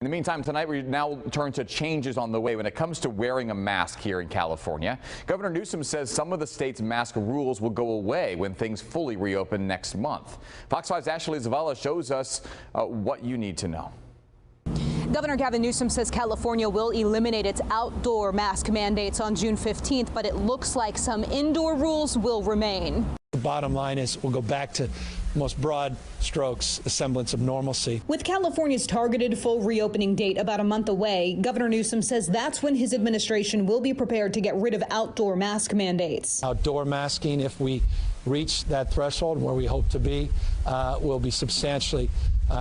In the meantime, tonight we now turn to changes on the way when it comes to wearing a mask here in California. Governor Newsom says some of the state's mask rules will go away when things fully reopen next month. Fox 5's Ashley Zavala shows us what you need to know. Governor Gavin Newsom says California will eliminate its outdoor mask mandates on June 15th, but it looks like some indoor rules will remain. The bottom line is we'll go back to most broad strokes, a semblance of normalcy. With California's targeted full reopening date about a month away, Governor Newsom says that's when his administration will be prepared to get rid of outdoor mask mandates. Outdoor masking, if we reach that threshold where we hope to be, will be substantially,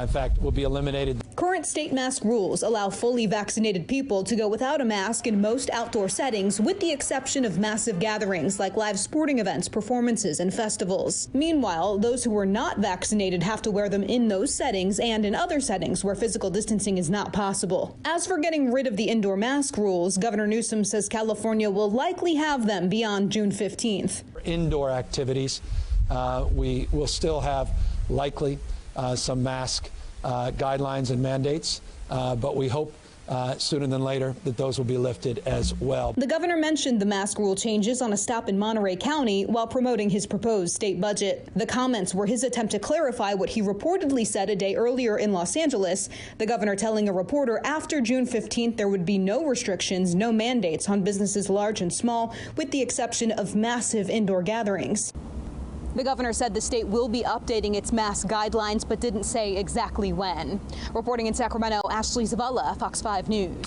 in fact, will be eliminated. Current state mask rules allow fully vaccinated people to go without a mask in most outdoor settings, with the exception of massive gatherings like live sporting events, performances, and festivals. Meanwhile, those who are not vaccinated have to wear them in those settings and in other settings where physical distancing is not possible. As for getting rid of the indoor mask rules, Governor Newsom says California will likely have them beyond June 15th. Indoor activities, we will still have likely some mask guidelines and mandates, but we hope sooner than later that those will be lifted as well. The governor mentioned the mask rule changes on a stop in Monterey County while promoting his proposed state budget. The comments were his attempt to clarify what he reportedly said a day earlier in Los Angeles, the governor telling a reporter after June 15th there would be no restrictions, no mandates on businesses large and small, with the exception of massive indoor gatherings. The governor said the state will be updating its mask guidelines, but didn't say exactly when. Reporting in Sacramento, Ashley Zavala, Fox 5 News.